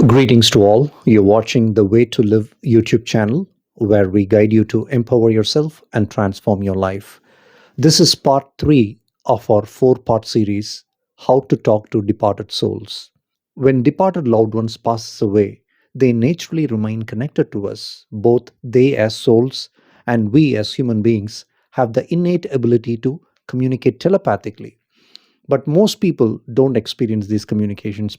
Greetings to all. You're watching the Way to Live YouTube channel, where we guide you to empower yourself and transform your life. This is part 3 of our 4-part series, How to Talk to Departed Souls. When departed loved ones pass away, they naturally remain connected to us. Both they as souls and we as human beings have the innate ability to communicate telepathically. But most people don't experience these communications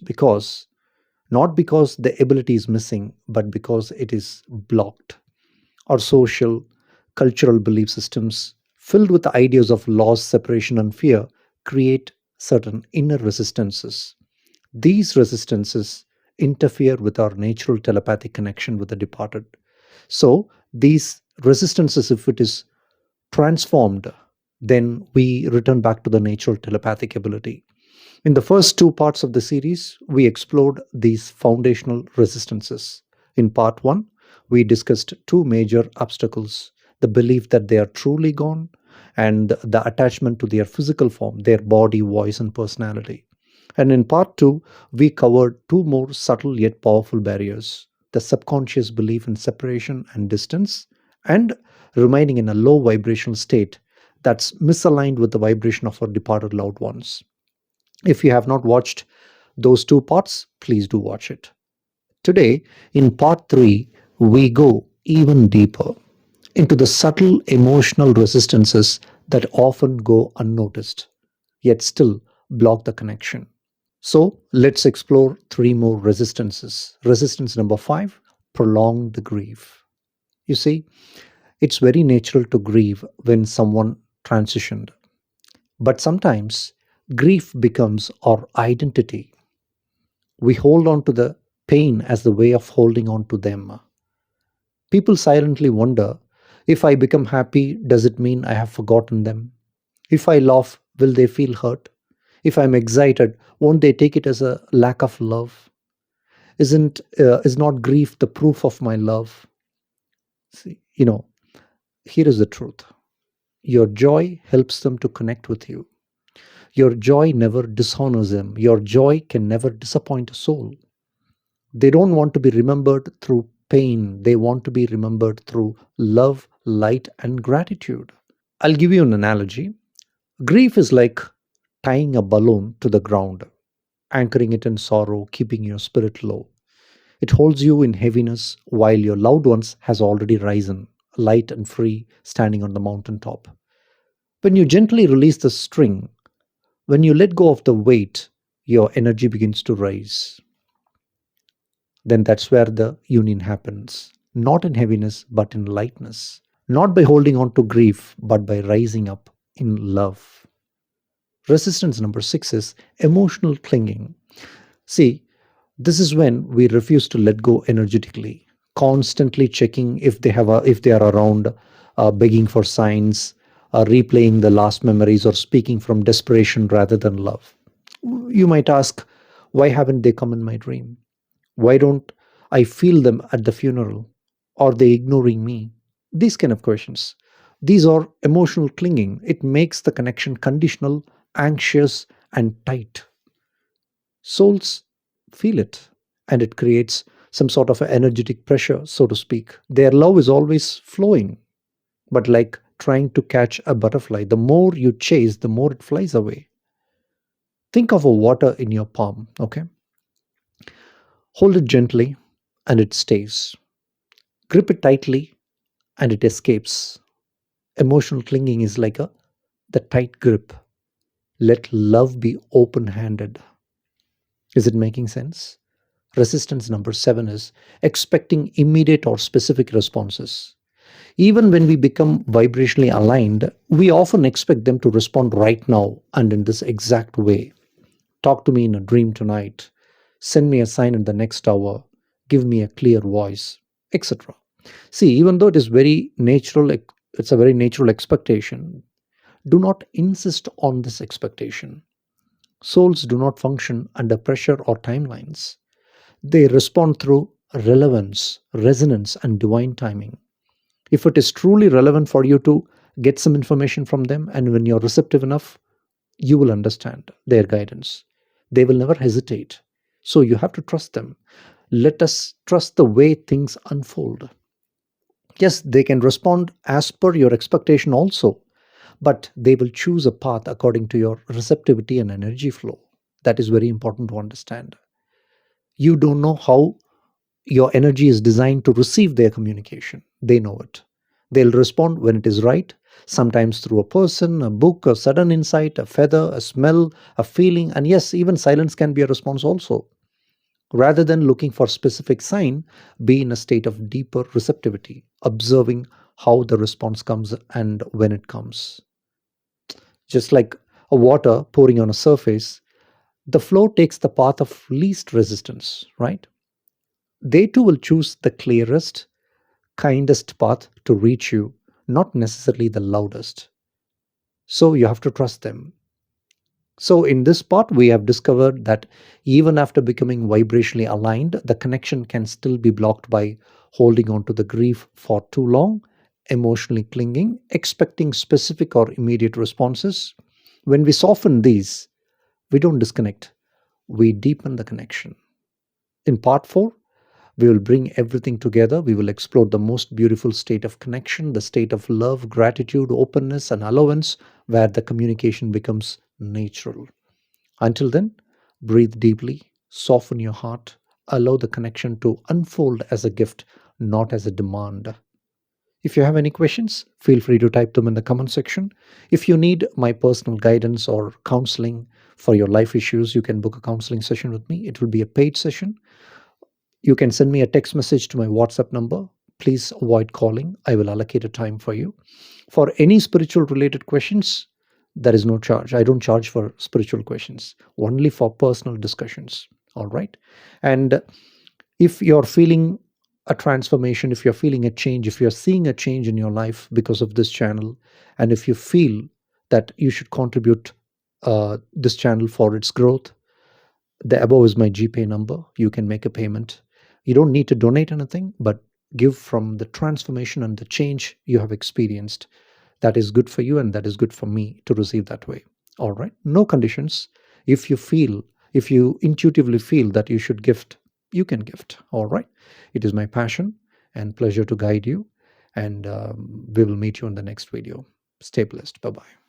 not because the ability is missing, but because it is blocked. Our social, cultural belief systems, filled with the ideas of loss, separation, and fear, create certain inner resistances. These resistances interfere with our natural telepathic connection with the departed. So, these resistances, if it is transformed, then we return back to the natural telepathic ability. In the first 2 parts of the series, we explored these foundational resistances. In part 1, we discussed 2 major obstacles: the belief that they are truly gone and the attachment to their physical form, their body, voice, and personality. And in part 2, we covered 2 more subtle yet powerful barriers: the subconscious belief in separation and distance, and remaining in a low vibrational state that's misaligned with the vibration of our departed loved ones. If you have not watched those 2 parts, please do watch it. Today, in part 3, we go even deeper into the subtle emotional resistances that often go unnoticed, yet still block the connection. So, let's explore 3 more resistances. Resistance number 5: prolonged grief. You see, it's very natural to grieve when someone transitioned, but sometimes grief becomes our identity. We hold on to the pain as the way of holding on to them. People silently wonder, if I become happy, does it mean I have forgotten them? If I laugh, will they feel hurt? If I'm excited, won't they take it as a lack of love? Is not grief the proof of my love? See, here is the truth. Your joy helps them to connect with you. Your joy never dishonors them. Your joy can never disappoint a soul. They don't want to be remembered through pain. They want to be remembered through love, light, and gratitude. I'll give you an analogy. Grief is like tying a balloon to the ground, anchoring it in sorrow, keeping your spirit low. It holds you in heaviness while your loved ones has already risen, light and free, standing on the mountaintop. When you gently release the string, when you let go of the weight, your energy begins to rise. Then that's where the union happens. Not in heaviness, but in lightness. Not by holding on to grief, but by rising up in love. Resistance number 6 is emotional clinging. See, this is when we refuse to let go energetically, constantly checking if they are around, begging for signs, replaying the last memories, or speaking from desperation rather than love. You might ask, why haven't they come in my dream? Why don't I feel them at the funeral? Are they ignoring me? These kind of questions. These are emotional clinging. It makes the connection conditional, anxious, and tight. Souls feel it, and it creates some sort of a energetic pressure, so to speak. Their love is always flowing, but like trying to catch a butterfly, the more you chase, the more it flies away. Think of a water in your palm, okay? Hold it gently and it stays. Grip it tightly and it escapes. Emotional clinging is like the tight grip. Let love be open-handed. Is it making sense? Resistance number 7 is expecting immediate or specific responses. Even when we become vibrationally aligned, we often expect them to respond right now and in this exact way. Talk to me in a dream tonight. Send me a sign in the next hour. Give me a clear voice, etc. See, even though it's a very natural expectation. Do not insist on this expectation. Souls do not function under pressure or timelines. They respond through relevance, resonance, and divine timing. If it is truly relevant for you to get some information from them, and when you're receptive enough, you will understand their guidance. They will never hesitate. So you have to trust them. Let us trust the way things unfold. Yes, they can respond as per your expectation also, but they will choose a path according to your receptivity and energy flow. That is very important to understand. You don't know how your energy is designed to receive their communication. They know it. They'll respond when it is right, sometimes through a person, a book, a sudden insight, a feather, a smell, a feeling, and yes, even silence can be a response also. Rather than looking for specific sign, be in a state of deeper receptivity, observing how the response comes and when it comes. Just like a water pouring on a surface, the flow takes the path of least resistance, right? They too will choose the clearest, kindest path to reach you, not necessarily the loudest. So you have to trust them. So, in this part, we have discovered that even after becoming vibrationally aligned, the connection can still be blocked by holding on to the grief for too long, emotionally clinging, expecting specific or immediate responses. When we soften these, we don't disconnect, we deepen the connection. In part 4, we will bring everything together. We will explore the most beautiful state of connection, the state of love, gratitude, openness, and allowance, where the communication becomes natural. Until then, breathe deeply, soften your heart, allow the connection to unfold as a gift, not as a demand. If you have any questions, feel free to type them in the comment section. If you need my personal guidance or counseling for your life issues, you can book a counseling session with me. It will be a paid session. You can send me a text message to my WhatsApp number. Please avoid calling. I will allocate a time for you. For any spiritual related questions, there is no charge. I don't charge for spiritual questions, only for personal discussions. All right. And if you're feeling a transformation, if you're feeling a change, if you're seeing a change in your life because of this channel, and if you feel that you should contribute this channel for its growth, the above is my GPay number. You can make a payment. You don't need to donate anything, but give from the transformation and the change you have experienced. That is good for you and that is good for me to receive that way. All right. No conditions. If you feel, if you intuitively feel that you should gift, you can gift. All right. It is my passion and pleasure to guide you. And we will meet you in the next video. Stay blessed. Bye bye.